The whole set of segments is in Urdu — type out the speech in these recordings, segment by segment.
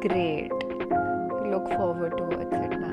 Great. Look forward towards it, man.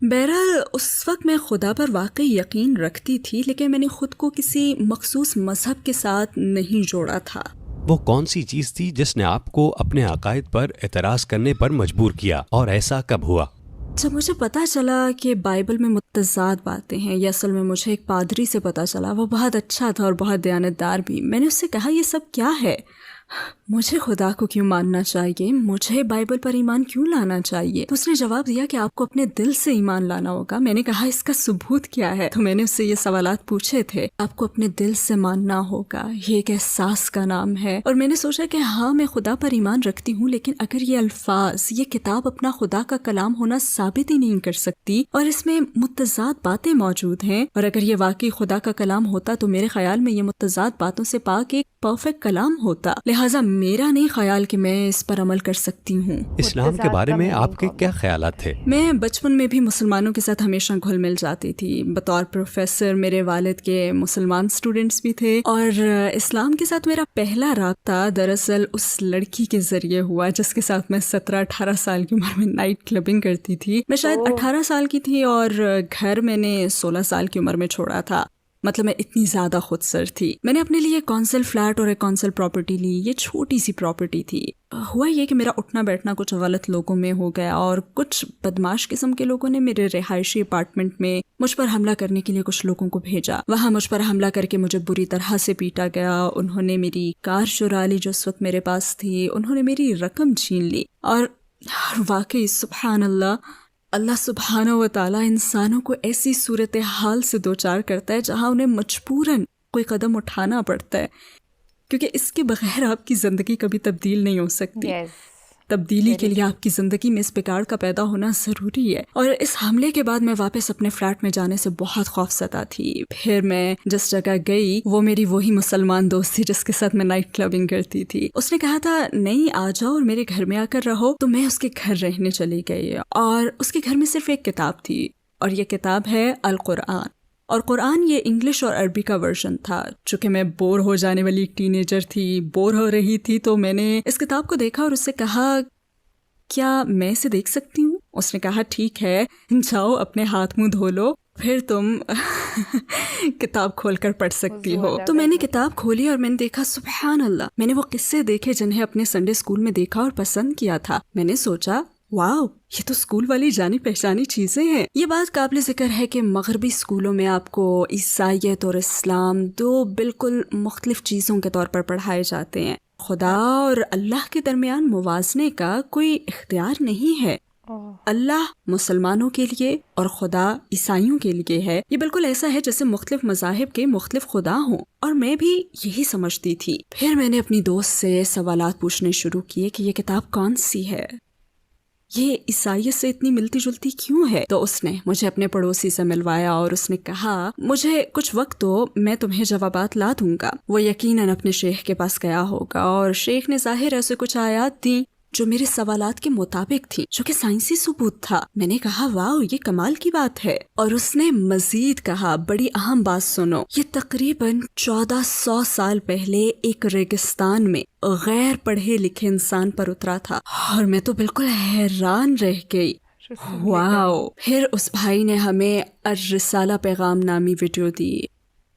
بہرحال اس وقت میں خدا پر واقعی یقین رکھتی تھی، لیکن میں نے خود کو کسی مخصوص مذہب کے ساتھ نہیں جوڑا تھا۔ وہ کون سی چیز تھی جس نے آپ کو اپنے عقائد پر اعتراض کرنے پر مجبور کیا، اور ایسا کب ہوا؟ جب مجھے پتہ چلا کہ بائبل میں متضاد باتیں ہیں، یہ اصل میں مجھے ایک پادری سے پتہ چلا، وہ بہت اچھا تھا اور بہت دیانتدار بھی۔ میں نے اس سے کہا یہ سب کیا ہے؟ مجھے خدا کو کیوں ماننا چاہیے؟ مجھے بائبل پر ایمان کیوں لانا چاہیے؟ تو اس نے جواب دیا کہ آپ کو اپنے دل سے ایمان لانا ہوگا۔ میں نے کہا اس کا ثبوت کیا ہے؟ تو میں نے اس سے یہ سوالات پوچھے تھے۔ آپ کو اپنے دل سے ماننا ہوگا، یہ ایک احساس کا نام ہے۔ اور میں نے سوچا کہ ہاں میں خدا پر ایمان رکھتی ہوں، لیکن اگر یہ الفاظ، یہ کتاب اپنا خدا کا کلام ہونا ثابت ہی نہیں کر سکتی اور اس میں متضاد باتیں موجود ہیں، اور اگر یہ واقعی خدا کا کلام ہوتا تو میرے خیال میں یہ متضاد باتوں سے پاک ایک پرفیکٹ کلام ہوتا، لہٰذا میرا نہیں خیال کہ میں اس پر عمل کر سکتی ہوں۔ اسلام کے بارے میں آپ کے کیا خیالات تھے؟ میں بچپن میں بھی مسلمانوں کے ساتھ ہمیشہ گھل مل جاتی تھی۔ بطور پروفیسر میرے والد کے مسلمان سٹوڈنٹس بھی تھے، اور اسلام کے ساتھ میرا پہلا رابطہ دراصل اس لڑکی کے ذریعے ہوا جس کے ساتھ میں 17-18 سال کی عمر میں نائٹ کلبنگ کرتی تھی۔ میں شاید 18 سال کی تھی اور گھر میں نے 16 سال کی عمر میں چھوڑا تھا، مطلب میں اتنی زیادہ خود سر تھی۔ میں نے اپنے لیے کونسل فلیٹ اور ایک کونسل پراپرٹی لی۔ یہ چھوٹی سی پراپرٹی تھی۔ ہوا یہ کہ میرا اٹھنا بیٹھنا کچھ غلط لوگوں میں ہو گیا، اور کچھ بدماش قسم کے لوگوں نے میرے رہائشی اپارٹمنٹ میں مجھ پر حملہ کرنے کے لیے کچھ لوگوں کو بھیجا۔ وہاں مجھ پر حملہ کر کے مجھے بری طرح سے پیٹا گیا۔ انہوں نے میری کار چرا لی جو اس وقت میرے پاس تھی، انہوں نے میری رقم چھین لی، اور واقعی سبحان اللہ سبحانہ و تعالیٰ انسانوں کو ایسی صورتحال سے دوچار کرتا ہے جہاں انہیں مجبوراً کوئی قدم اٹھانا پڑتا ہے، کیونکہ اس کے بغیر آپ کی زندگی کبھی تبدیل نہیں ہو سکتی۔ تبدیلی کے لیے آپ کی زندگی میں اس بگاڑ کا پیدا ہونا ضروری ہے۔ اور اس حملے کے بعد میں واپس اپنے فلیٹ میں جانے سے بہت خوفزدہ تھی۔ پھر میں جس جگہ گئی وہ میری وہی مسلمان دوست تھی جس کے ساتھ میں نائٹ کلبنگ کرتی تھی۔ اس نے کہا تھا نہیں آ جاؤ اور میرے گھر میں آ کر رہو، تو میں اس کے گھر رہنے چلی گئی، اور اس کے گھر میں صرف ایک کتاب تھی، اور یہ کتاب ہے القرآن۔ اور قرآن یہ انگلش اور عربی کا ورژن تھا۔ چونکہ میں بور ہو جانے والی ایک ٹین ایجر تھی، بور ہو رہی تھی، تو میں نے اس کتاب کو دیکھا اور اس سے کہا کیا میں اسے دیکھ سکتی ہوں؟ اس نے کہا ٹھیک ہے، جاؤ اپنے ہاتھ منہ دھو لو، پھر تم کتاب کھول کر پڑھ سکتی ہو۔ تو میں نے کتاب کھولی اور میں نے دیکھا سبحان اللہ، میں نے وہ قصے دیکھے جنہیں اپنے سنڈے اسکول میں دیکھا اور پسند کیا تھا۔ میں نے سوچا واو، یہ تو اسکول والی جانی پہچانی چیزیں ہیں۔ یہ بات قابل ذکر ہے کہ مغربی اسکولوں میں آپ کو عیسائیت اور اسلام دو بالکل مختلف چیزوں کے طور پر پڑھائے جاتے ہیں۔ خدا اور اللہ کے درمیان موازنے کا کوئی اختیار نہیں ہے۔ اللہ مسلمانوں کے لیے اور خدا عیسائیوں کے لیے ہے۔ یہ بالکل ایسا ہے جیسے مختلف مذاہب کے مختلف خدا ہوں، اور میں بھی یہی سمجھتی تھی۔ پھر میں نے اپنی دوست سے سوالات پوچھنے شروع کیے کہ یہ کتاب کون سی ہے، یہ عیسائیت سے اتنی ملتی جلتی کیوں ہے؟ تو اس نے مجھے اپنے پڑوسی سے ملوایا اور اس نے کہا مجھے کچھ وقت دو، میں تمہیں جوابات لا دوں گا۔ وہ یقیناً اپنے شیخ کے پاس گیا ہوگا، اور شیخ نے ظاہر ایسے کچھ آیات دیں جو میرے سوالات کے مطابق تھی، جو کہ سائنسی ثبوت تھا۔ میں نے کہا واو، یہ کمال کی بات ہے۔ اور اس نے مزید کہا بڑی اہم بات سنو، یہ تقریباً 1400 سال پہلے ایک ریگستان میں غیر پڑھے لکھے انسان پر اترا تھا، اور میں تو بالکل حیران رہ گئی۔ واو۔ پھر اس بھائی نے ہمیں الرسالہ پیغام نامی ویڈیو دی۔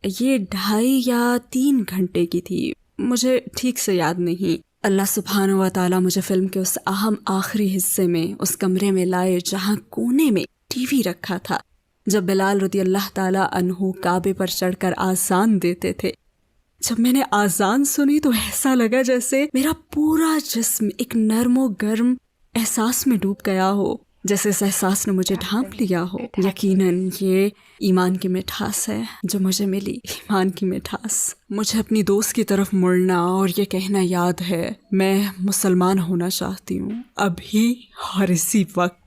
یہ 2.5 یا 3 گھنٹے کی تھی، مجھے ٹھیک سے یاد نہیں۔ اللہ سبحانہ و تعالیٰ مجھے فلم کے اس اہم آخری حصے میں اس کمرے میں لائے جہاں کونے میں ٹی وی رکھا تھا، جب بلال رضی اللہ تعالیٰ عنہ کعبے پر چڑھ کر آذان دیتے تھے۔ جب میں نے آذان سنی تو ایسا لگا جیسے میرا پورا جسم ایک نرم و گرم احساس میں ڈوب گیا ہو، جیسے اس احساس نے مجھے ڈھانپ لیا ہو۔ یقیناً یہ ایمان کی مٹھاس ہے جو مجھے ملی، ایمان کی مٹھاس۔ مجھے اپنی دوست کی طرف مڑنا اور یہ کہنا یاد ہے میں مسلمان ہونا چاہتی ہوں، ابھی اور اسی وقت۔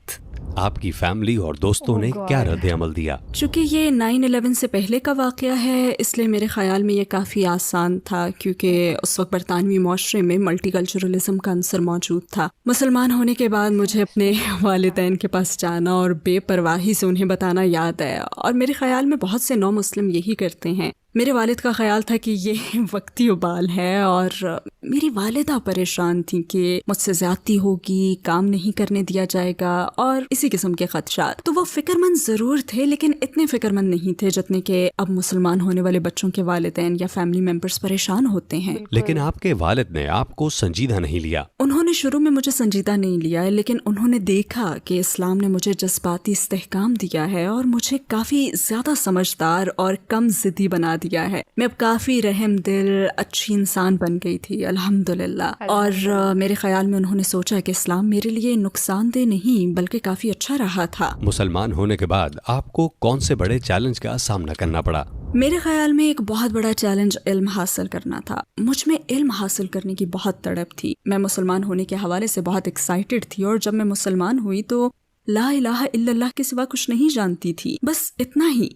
آپ کی فیملی اور دوستوں نے کیا رد عمل دیا؟ چونکہ یہ 9/11 سے پہلے کا واقعہ ہے، اس لیے میرے خیال میں یہ کافی آسان تھا، کیونکہ اس وقت برطانوی معاشرے میں ملٹی کلچرلزم کا عنصر موجود تھا۔ مسلمان ہونے کے بعد مجھے اپنے والدین کے پاس جانا اور بے پرواہی سے انہیں بتانا یاد ہے، اور میرے خیال میں بہت سے نو مسلم یہی کرتے ہیں۔ میرے والد کا خیال تھا کہ یہ وقتی ابال ہے، اور میری والدہ پریشان تھیں کہ مجھ سے زیادتی ہوگی، کام نہیں کرنے دیا جائے گا، اور اسی قسم کے خدشات. تو وہ فکر مند ضرور تھے، لیکن اتنے فکر مند نہیں تھے جتنے کہ اب مسلمان ہونے والے بچوں کے والدین یا فیملی ممبرس پریشان ہوتے ہیں. لیکن آپ کے والد نے آپ کو سنجیدہ نہیں لیا. انہوں نے شروع میں مجھے سنجیدہ نہیں لیا، لیکن انہوں نے دیکھا کہ اسلام نے مجھے جذباتی استحکام دیا ہے اور مجھے کافی زیادہ سمجھدار اور کم ضدی بنا دیا ہے. میں اب کافی رحم دل اچھی انسان بن گئی تھی الحمدللہ. اور میرے خیال میں انہوں نے سوچا کہ اسلام میرے لیے نقصان دہ نہیں بلکہ کافی اچھا رہا تھا. مسلمان ہونے کے بعد آپ کو کون سے بڑے چیلنج کا سامنا کرنا پڑا؟ میرے خیال میں ایک بہت بڑا چیلنج علم حاصل کرنا تھا. مجھ میں علم حاصل کرنے کی بہت تڑپ تھی. میں مسلمان ہونے کے حوالے سے بہت ایکسائٹڈ تھی، اور جب میں مسلمان ہوئی تو لا الہ الا اللہ کے سوا کچھ نہیں جانتی تھی، بس اتنا ہی.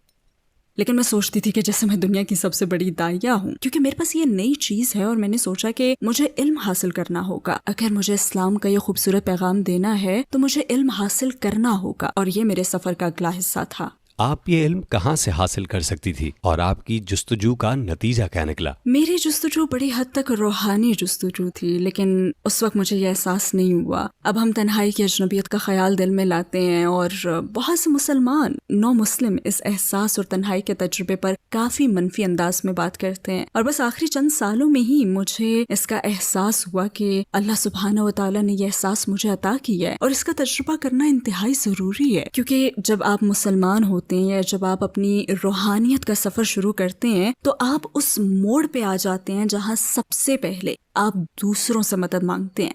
لیکن میں سوچتی تھی کہ جیسے میں دنیا کی سب سے بڑی داعیہ ہوں، کیونکہ میرے پاس یہ نئی چیز ہے، اور میں نے سوچا کہ مجھے علم حاصل کرنا ہوگا. اگر مجھے اسلام کا یہ خوبصورت پیغام دینا ہے تو مجھے علم حاصل کرنا ہوگا، اور یہ میرے سفر کا اگلا حصہ تھا. آپ یہ علم کہاں سے حاصل کر سکتی تھی، اور آپ کی جستجو کا نتیجہ کیا نکلا؟ میری جستجو بڑی حد تک روحانی جستجو تھی، لیکن اس وقت مجھے یہ احساس نہیں ہوا. اب ہم تنہائی کی اجنبیت کا خیال دل میں لاتے ہیں، اور بہت سے مسلمان نو مسلم اس احساس اور تنہائی کے تجربے پر کافی منفی انداز میں بات کرتے ہیں. اور بس آخری چند سالوں میں ہی مجھے اس کا احساس ہوا کہ اللہ سبحانہ و تعالیٰ نے یہ احساس مجھے عطا کیا ہے، اور اس کا تجربہ کرنا انتہائی ضروری ہے. کیونکہ جب آپ مسلمان ہوتے ہیں یا جب آپ اپنی روحانیت کا سفر شروع کرتے ہیں تو آپ اس موڑ پہ آ جاتے ہیں جہاں سب سے پہلے آپ دوسروں سے مدد مانگتے ہیں.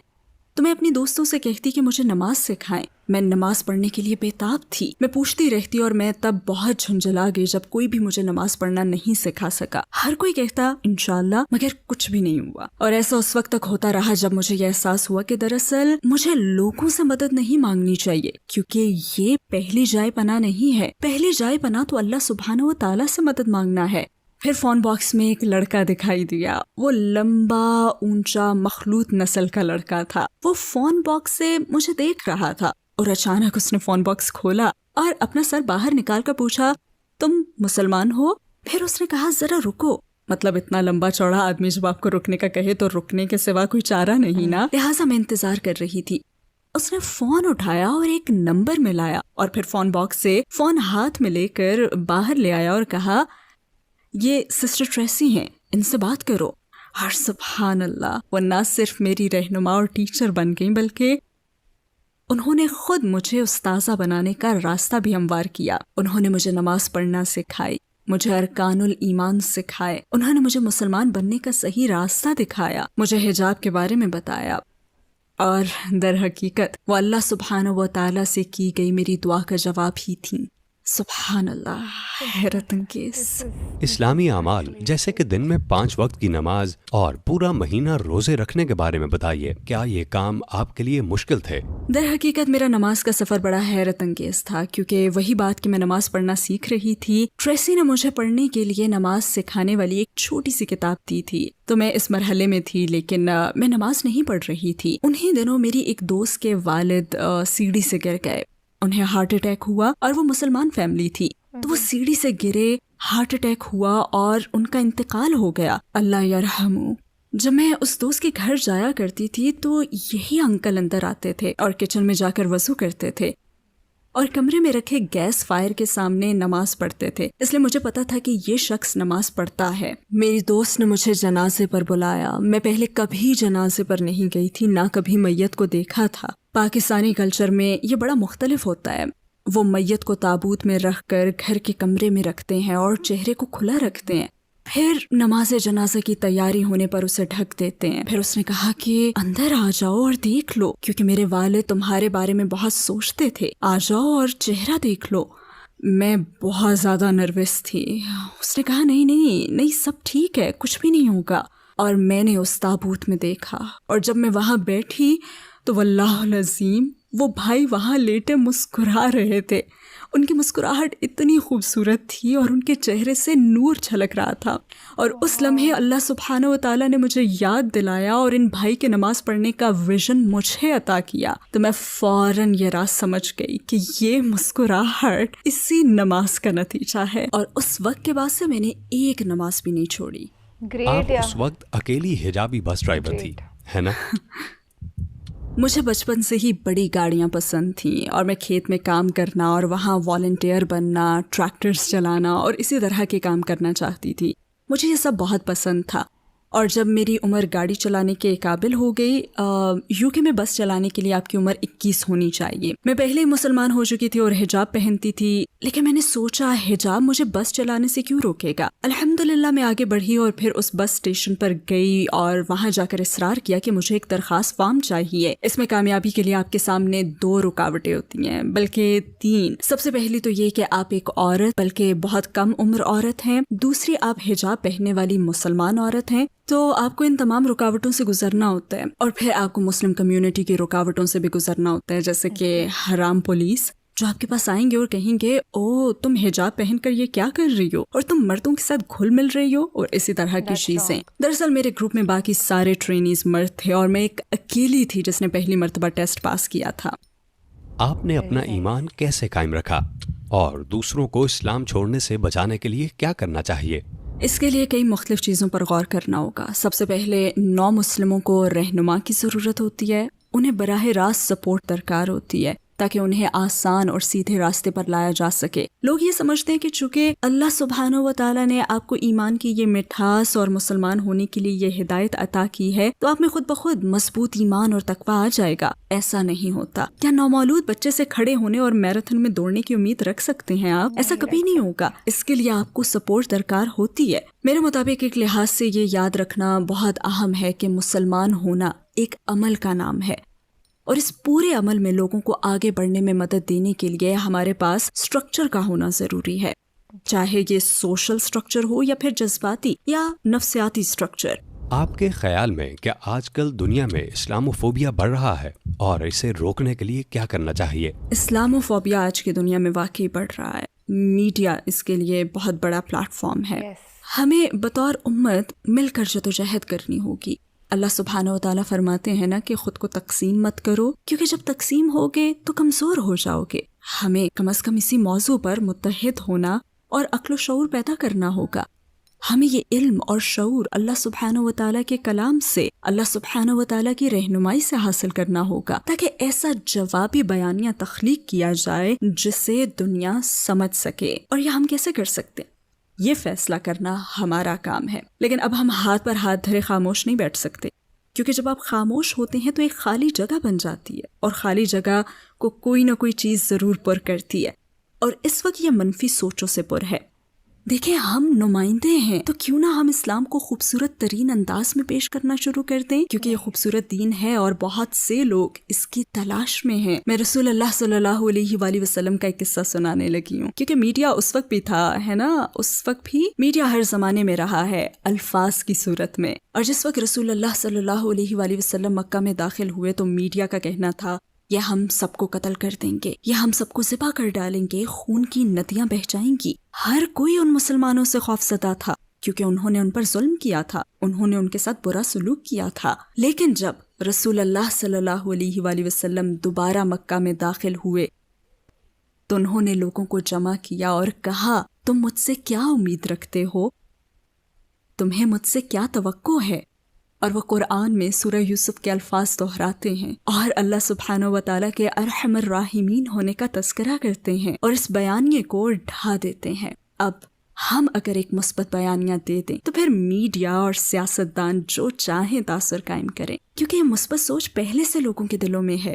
تو میں اپنی دوستوں سے کہتی کہ مجھے نماز سکھائیں. میں نماز پڑھنے کے لیے بے تاب تھی. میں پوچھتی رہتی، اور میں تب بہت جھنجھلا گئی جب کوئی بھی مجھے نماز پڑھنا نہیں سکھا سکا. ہر کوئی کہتا انشاءاللہ، مگر کچھ بھی نہیں ہوا. اور ایسا اس وقت تک ہوتا رہا جب مجھے یہ احساس ہوا کہ دراصل مجھے لوگوں سے مدد نہیں مانگنی چاہیے، کیونکہ یہ پہلی جائے پناہ نہیں ہے. پہلی جائے پناہ تو اللہ سبحانہ و تعالیٰ سے مدد مانگنا ہے. پھر فون باکس میں ایک لڑکا دکھائی دیا. وہ لمبا اونچا مخلوط نسل کا لڑکا تھا. وہ فون باکس سے مجھے دیکھ رہا تھا، اور اچانک اس نے فون باکس کھولا اور اپنا سر باہر نکال کر پوچھا، تم مسلمان ہو؟ پھر اس نے کہا ذرا رکو. مطلب اتنا لمبا چوڑا آدمی جب آپ کو رکنے کا کہے تو رکنے کے سوا کوئی چارہ نہیں نا. لہٰذا میں انتظار کر رہی تھی. اس نے فون اٹھایا اور ایک نمبر ملایا، اور پھر فون باکس سے فون ہاتھ میں لے کر باہر لے آیا اور کہا، یہ سسٹر ٹریسی ہیں، ان سے بات کرو. اور سبحان اللہ، وہ نہ صرف میری رہنما اور ٹیچر بن گئی بلکہ انہوں نے خود مجھے استاذہ بنانے کا راستہ بھی ہموار کیا. انہوں نے مجھے نماز پڑھنا سکھائی، مجھے ارکان الایمان سکھائے، انہوں نے مجھے مسلمان بننے کا صحیح راستہ دکھایا، مجھے حجاب کے بارے میں بتایا. اور در حقیقت وہ اللہ سبحانہ و تعالیٰ سے کی گئی میری دعا کا جواب ہی تھیں. سبحان اللہ، حیرت انگیز. اسلامی اعمال جیسے کہ دن میں 5 وقت کی نماز اور پورا مہینہ روزے رکھنے کے بارے میں بتائیے. کیا یہ کام آپ کے لیے مشکل تھے؟ در حقیقت میرا نماز کا سفر بڑا حیرت انگیز تھا، کیونکہ وہی بات کہ میں نماز پڑھنا سیکھ رہی تھی، ٹریسی نے مجھے پڑھنے کے لیے نماز سکھانے والی ایک چھوٹی سی کتاب دی تھی. تو میں اس مرحلے میں تھی، لیکن میں نماز نہیں پڑھ رہی تھی. انہی دنوں میری ایک دوست کے والد سیڑھی سے گر گئے. انہیں ہارٹ اٹیک ہوا، اور وہ مسلمان فیملی تھی. تو وہ سیڑھی سے گرے، ہارٹ اٹیک ہوا اور ان کا انتقال ہو گیا. اللہ یرحمہ. جب میں اس دوست کے گھر جایا کرتی تھی تو یہی انکل اندر آتے تھے اور کچن میں جا کر وضو کرتے تھے، اور کمرے میں رکھے گیس فائر کے سامنے نماز پڑھتے تھے. اس لیے مجھے پتا تھا کہ یہ شخص نماز پڑھتا ہے. میری دوست نے مجھے جنازے پر بلایا. میں پہلے کبھی جنازے پر نہیں گئی تھی، نہ کبھی میت کو دیکھا تھا. پاکستانی کلچر میں یہ بڑا مختلف ہوتا ہے. وہ میت کو تابوت میں رکھ کر گھر کے کمرے میں رکھتے ہیں اور چہرے کو کھلا رکھتے ہیں. پھر نماز جنازہ کی تیاری ہونے پر اسے ڈھک دیتے ہیں. پھر اس نے کہا کہ اندر آ جاؤ اور دیکھ لو، کیونکہ میرے والد تمہارے بارے میں بہت سوچتے تھے. آ جاؤ اور چہرہ دیکھ لو. میں بہت زیادہ نروس تھی. اس نے کہا نہیں سب ٹھیک ہے، کچھ بھی نہیں ہوگا. اور میں نے اس تابوت میں دیکھا، اور جب میں وہاں بیٹھی تو واللہ العظیم وہ بھائی وہاں لیٹے مسکرا رہے تھے. ان کی مسکراہٹ اتنی خوبصورت تھی اور ان کے چہرے سے نور چھلک رہا تھا، اور اس لمحے اللہ سبحانہ و تعالیٰ نے مجھے یاد دلایا اور ان بھائی کے نماز پڑھنے کا ویژن مجھے عطا کیا، تو میں فوراً یہ راز سمجھ گئی کہ یہ مسکراہٹ اسی نماز کا نتیجہ ہے، اور اس وقت کے بعد سے میں نے ایک نماز بھی نہیں چھوڑی۔ آپ اس وقت اکیلی حجابی بس ڈرائیور تھی، ہے نا؟ مجھے بچپن سے ہی بڑی گاڑیاں پسند تھیں، اور میں کھیت میں کام کرنا اور وہاں والنٹیئر بننا، ٹریکٹرز چلانا اور اسی طرح کے کام کرنا چاہتی تھی۔ مجھے یہ سب بہت پسند تھا، اور جب میری عمر گاڑی چلانے کے قابل ہو گئی، یو کے میں بس چلانے کے لیے آپ کی عمر 21 ہونی چاہیے، میں پہلے ہی مسلمان ہو چکی تھی اور حجاب پہنتی تھی، لیکن میں نے سوچا حجاب مجھے بس چلانے سے کیوں روکے گا۔ الحمدللہ میں آگے بڑھی اور پھر اس بس اسٹیشن پر گئی اور وہاں جا کر اصرار کیا کہ مجھے ایک درخواست فارم چاہیے۔ اس میں کامیابی کے لیے آپ کے سامنے 2 رکاوٹیں ہوتی ہیں، بلکہ 3۔ سب سے پہلی تو یہ کہ آپ ایک عورت، بلکہ بہت کم عمر عورت ہیں، دوسری آپ حجاب پہننے والی مسلمان عورت ہیں، تو آپ کو ان تمام رکاوٹوں سے گزرنا ہوتا ہے، اور پھر آپ کو مسلم کمیونٹی کی رکاوٹوں سے بھی گزرنا ہوتا ہے، جیسے کہ حرام پولیس جو آپ کے پاس آئیں گے اور کہیں گے او تم حجاب پہن کر یہ کیا کر رہی ہو، اور تم مردوں کے ساتھ گھل مل رہی ہو، اور اسی طرح کی چیزیں۔ دراصل میرے گروپ میں باقی سارے ٹرینیز مرد تھے اور میں ایک اکیلی تھی جس نے پہلی مرتبہ ٹیسٹ پاس کیا تھا۔ آپ نے اپنا ایمان کیسے قائم رکھا اور دوسروں کو اسلام چھوڑنے سے بچانے کے لیے کیا کرنا چاہیے؟ اس کے لیے کئی مختلف چیزوں پر غور کرنا ہوگا۔ سب سے پہلے نو مسلموں کو رہنما کی ضرورت ہوتی ہے، انہیں براہ راست سپورٹ درکار ہوتی ہے تاکہ انہیں آسان اور سیدھے راستے پر لایا جا سکے۔ لوگ یہ سمجھتے ہیں کہ چونکہ اللہ سبحانہ و تعالیٰ نے آپ کو ایمان کی یہ مٹھاس اور مسلمان ہونے کے لیے یہ ہدایت عطا کی ہے تو آپ میں خود بخود مضبوط ایمان اور تقویٰ آ جائے گا۔ ایسا نہیں ہوتا۔ کیا نومولود بچے سے کھڑے ہونے اور میراتھن میں دوڑنے کی امید رکھ سکتے ہیں آپ؟ ایسا کبھی نہیں ہوگا۔ اس کے لیے آپ کو سپورٹ درکار ہوتی ہے۔ میرے مطابق ایک لحاظ سے یہ یاد رکھنا بہت اہم ہے کہ مسلمان ہونا ایک عمل کا نام ہے، اور اس پورے عمل میں لوگوں کو آگے بڑھنے میں مدد دینے کے لیے ہمارے پاس سٹرکچر کا ہونا ضروری ہے، چاہے یہ سوشل سٹرکچر ہو یا پھر جذباتی یا نفسیاتی سٹرکچر۔ آپ کے خیال میں کیا آج کل دنیا میں اسلاموفوبیا بڑھ رہا ہے اور اسے روکنے کے لیے کیا کرنا چاہیے؟ اسلاموفوبیا آج کی دنیا میں واقعی بڑھ رہا ہے۔ میڈیا اس کے لیے بہت بڑا پلیٹ فارم ہے۔ ہمیں بطور امت مل کر جدوجہد کرنی ہوگی۔ اللہ سبحانہ و تعالیٰ فرماتے ہیں نا کہ خود کو تقسیم مت کرو، کیونکہ جب تقسیم ہوگے تو کمزور ہو جاؤ گے۔ ہمیں کم از کم اسی موضوع پر متحد ہونا اور عقل و شعور پیدا کرنا ہوگا۔ ہمیں یہ علم اور شعور اللہ سبحانہ و تعالیٰ کے کلام سے، اللہ سبحانہ و تعالیٰ کی رہنمائی سے حاصل کرنا ہوگا، تاکہ ایسا جوابی بیانیہ تخلیق کیا جائے جسے دنیا سمجھ سکے۔ اور یہ ہم کیسے کر سکتے ہیں؟ یہ فیصلہ کرنا ہمارا کام ہے۔ لیکن اب ہم ہاتھ پر ہاتھ دھرے خاموش نہیں بیٹھ سکتے، کیونکہ جب آپ خاموش ہوتے ہیں تو ایک خالی جگہ بن جاتی ہے، اور خالی جگہ کو کوئی نہ کوئی چیز ضرور پر کرتی ہے، اور اس وقت یہ منفی سوچوں سے پر ہے۔ دیکھیں، ہم نمائندے ہیں تو کیوں نہ ہم اسلام کو خوبصورت ترین انداز میں پیش کرنا شروع کر دیں، کیونکہ یہ خوبصورت دین ہے اور بہت سے لوگ اس کی تلاش میں ہیں۔ میں رسول اللہ صلی اللہ علیہ وآلہ وسلم کا ایک قصہ سنانے لگی ہوں، کیونکہ میڈیا اس وقت بھی تھا، ہے نا، اس وقت بھی میڈیا ہر زمانے میں رہا ہے الفاظ کی صورت میں۔ اور جس وقت رسول اللہ صلی اللہ علیہ وآلہ وسلم مکہ میں داخل ہوئے تو میڈیا کا کہنا تھا یہ ہم سب کو قتل کر دیں گے، یہ ہم سب کو ذبح کر ڈالیں گے، خون کی ندیاں بہہ جائیں گی۔ ہر کوئی ان مسلمانوں سے خوف زدہ تھا، کیونکہ انہوں نے ان پر ظلم کیا تھا، انہوں نے ان کے ساتھ برا سلوک کیا تھا۔ لیکن جب رسول اللہ صلی اللہ علیہ وآلہ وسلم دوبارہ مکہ میں داخل ہوئے تو انہوں نے لوگوں کو جمع کیا اور کہا، تم مجھ سے کیا امید رکھتے ہو؟ تمہیں مجھ سے کیا توقع ہے؟ اور وہ قرآن میں سورہ یوسف کے الفاظ دہراتے ہیں اور اللہ سبحانہ و تعالیٰ کے ارحم الراحمین ہونے کا تذکرہ کرتے ہیں اور اس بیانیے کو ڈھا دیتے ہیں۔ اب ہم اگر ایک مثبت بیانیہ دے دیں تو پھر میڈیا اور سیاستدان جو چاہیں تاثر قائم کریں، کیونکہ یہ مثبت سوچ پہلے سے لوگوں کے دلوں میں ہے۔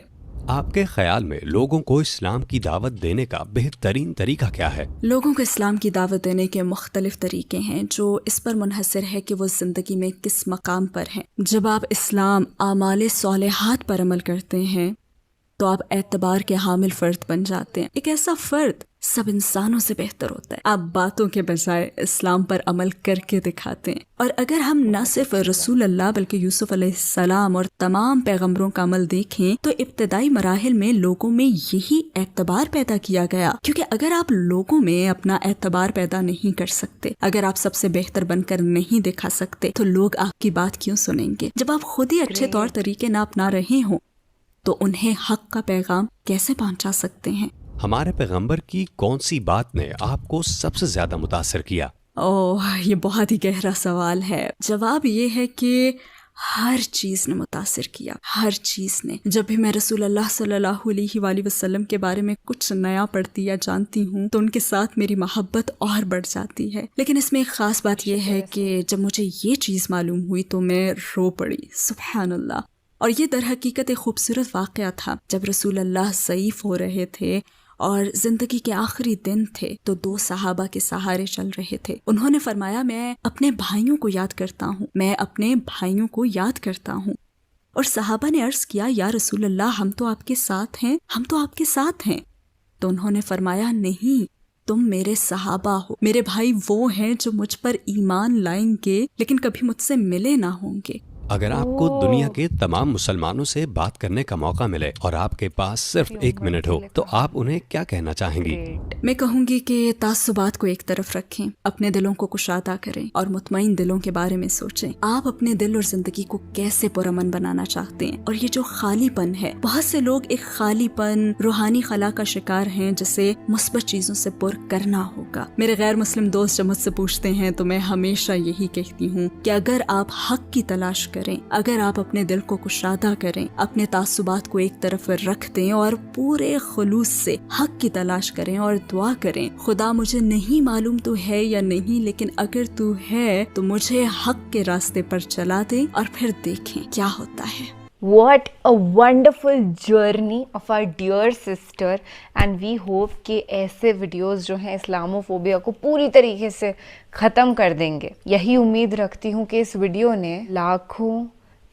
آپ کے خیال میں لوگوں کو اسلام کی دعوت دینے کا بہترین طریقہ کیا ہے؟ لوگوں کو اسلام کی دعوت دینے کے مختلف طریقے ہیں جو اس پر منحصر ہے کہ وہ زندگی میں کس مقام پر ہیں۔ جب آپ اسلام اعمال صالحات پر عمل کرتے ہیں تو آپ اعتبار کے حامل فرد بن جاتے ہیں، ایک ایسا فرد سب انسانوں سے بہتر ہوتا ہے. آپ باتوں کے بجائے اسلام پر عمل کر کے دکھاتے ہیں. اور اگر ہم نہ صرف رسول اللہ بلکہ یوسف علیہ السلام اور تمام پیغمبروں کا عمل دیکھیں تو ابتدائی مراحل میں لوگوں میں یہی اعتبار پیدا کیا گیا. کیونکہ اگر آپ لوگوں میں اپنا اعتبار پیدا نہیں کر سکتے, اگر آپ سب سے بہتر بن کر نہیں دکھا سکتے, تو لوگ آپ کی بات کیوں سنیں گے؟ جب آپ خود ہی اچھے طور طریقے نہ اپنا رہے ہوں تو انہیں حق کا پیغام کیسے پہنچا سکتے ہیں؟ ہمارے پیغمبر کی کون سی بات نے آپ کو سب سے زیادہ متاثر کیا؟ یہ بہت ہی گہرا سوال ہے. جواب یہ ہے کہ ہر چیز نے متاثر کیا, ہر چیز نے. جب بھی میں رسول اللہ صلی اللہ علیہ وآلہ وسلم کے بارے میں کچھ نیا پڑھتی یا جانتی ہوں تو ان کے ساتھ میری محبت اور بڑھ جاتی ہے. لیکن اس میں ایک خاص بات یہ ہے کہ جب مجھے یہ چیز معلوم ہوئی تو میں رو پڑی. سبحان اللہ. اور یہ در حقیقت ایک خوبصورت واقعہ تھا. جب رسول اللہ ضعیف ہو رہے تھے اور زندگی کے آخری دن تھے تو 2 صحابہ کے سہارے چل رہے تھے. انہوں نے فرمایا, میں اپنے بھائیوں کو یاد کرتا ہوں, میں اپنے بھائیوں کو یاد کرتا ہوں. اور صحابہ نے عرض کیا, یا رسول اللہ ہم تو آپ کے ساتھ ہیں, ہم تو آپ کے ساتھ ہیں. تو انہوں نے فرمایا, نہیں, تم میرے صحابہ ہو, میرے بھائی وہ ہیں جو مجھ پر ایمان لائیں گے لیکن کبھی مجھ سے ملے نہ ہوں گے. اگر آپ کو دنیا کے تمام مسلمانوں سے بات کرنے کا موقع ملے اور آپ کے پاس صرف 1 منٹ ہو تو آپ انہیں کیا کہنا چاہیں گی؟ میں کہوں گی کہ تعصبات کو ایک طرف رکھیں, اپنے دلوں کو کشادہ کریں اور مطمئن دلوں کے بارے میں سوچیں. آپ اپنے دل اور زندگی کو کیسے پرامن بنانا چاہتے ہیں. اور یہ جو خالی پن ہے, بہت سے لوگ ایک خالی پن, روحانی خلا کا شکار ہیں جسے مثبت چیزوں سے پر کرنا ہوگا. میرے غیر مسلم دوست جب مجھ سے پوچھتے ہیں تو میں ہمیشہ یہی کہتی ہوں کہ اگر آپ حق کی تلاش کریں, اگر آپ اپنے دل کو کشادہ کریں, اپنے تعصبات کو ایک طرف رکھ دیں اور پورے خلوص سے حق کی تلاش کریں اور دعا کریں, خدا مجھے نہیں معلوم تو ہے یا نہیں, لیکن اگر تو ہے تو مجھے حق کے راستے پر چلا دے, اور پھر دیکھیں کیا ہوتا ہے. What a wonderful journey of our dear sister, and we hope کہ ایسے ویڈیوز جو ہیں اسلاموفوبیا کو پوری طریقے سے ختم کر دیں گے. یہی امید رکھتی ہوں کہ اس ویڈیو نے لاکھوں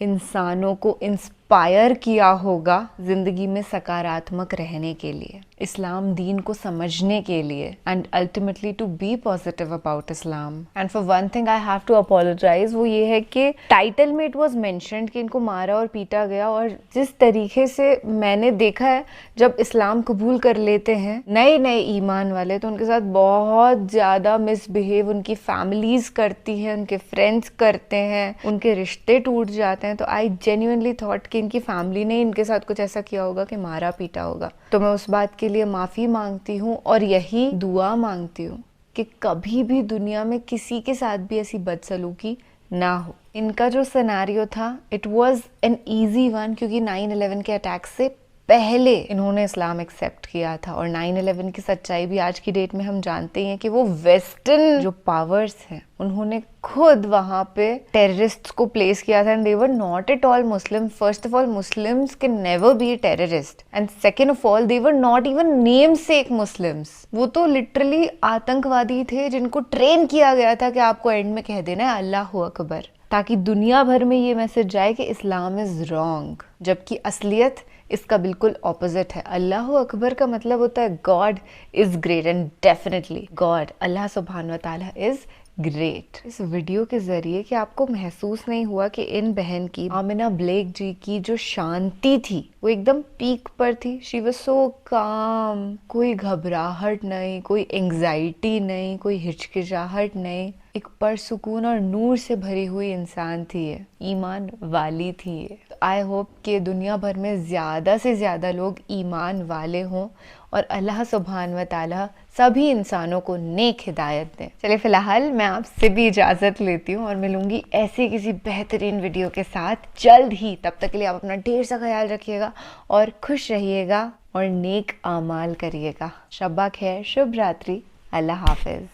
انسانوں کو انسپائر کیا ہوگا زندگی میں سکاراتمک رہنے کے لیے, اسلام دین کو سمجھنے کے لیے, and ultimately to be positive about Islam. And for one thing I have to apologise, وہ یہ ہے کہ ٹائٹل میں اٹ واز مینشنڈ کہ ان کو مارا اور پیٹا گیا, اور جس طریقے سے میں نے دیکھا ہے جب اسلام قبول کر لیتے ہیں نئے نئے ایمان والے تو ان کے ساتھ بہت زیادہ مس بہیو ان کی فیملیز کرتی ہیں, ان کے فرینڈس کرتے ہیں, ان کے رشتے ٹوٹ جاتے ہیں. تو آئی جینیونلی تھاٹ کہ ان کی فیملی نے ان کے ساتھ کچھ ایسا کیا ہوگا کہ مارا پیٹا ہوگا. تو میں اس بات کے لیے معافی مانگتی ہوں اور یہی دعا مانگتی ہوں کہ کبھی بھی دنیا میں کسی کے ساتھ بھی ایسی بدسلوکی نہ ہو. ان کا جو سیناریو تھا it was an easy one, کیونکہ 9/11 کے اٹیک سے پہلے انہوں نے اسلام ایکسیپٹ کیا تھا, اور 9/11 کی سچائی بھی آج کی ڈیٹ میں ہم جانتے ہیں کہ وہ ویسٹرن جو پاورز ہیں انہوں نے خود وہاں پہ ٹیررسٹ کو پلیس کیا تھا, and they were not at all Muslim. First of all Muslims can never be a terrorist, and second of all they were not even namesake Muslims. وہ تو لٹرلی آتنکوادی تھے جن کو ٹرین کیا گیا تھا کہ آپ کو اینڈ میں کہہ دینا ہے اللہ اکبر, تاکہ دنیا بھر میں یہ میسج جائے کہ اسلام از رانگ, جبکہ اصلیت اس کا بالکل اپوزٹ ہے. اللہ اکبر کا مطلب ہوتا ہے God is great, and definitely God, Allah سبحانہ و تعالیٰ از گریٹ. اس ویڈیو کے ذریعے کہ آپ کو محسوس نہیں ہوا کہ ان بہن کی, آمنہ بلیک جی کی جو شانتی تھی وہ ایک دم پیک پر تھی. شی واز سو کام, کوئی گھبراہٹ نہیں, کوئی انگزائٹی نہیں, کوئی ہچکچاہٹ نہیں, ایک پرسکون اور نور سے بھری ہوئی انسان تھی یہ, ایمان والی تھی یہ. آئی ہوپ کہ دنیا بھر میں زیادہ سے زیادہ لوگ ایمان والے ہوں اور اللہ سبحانہ و تعالیٰ سبھی انسانوں کو نیک ہدایت دیں. چلے فی الحال میں آپ سے بھی اجازت لیتی ہوں اور ملوں گی ایسی کسی بہترین ویڈیو کے ساتھ جلد ہی. تب تک کے لیے آپ اپنا ڈھیر سا خیال رکھیے گا اور خوش رہیے گا اور نیک اعمال کریے گا. شب خیر, شبھ راتری, اللہ حافظ.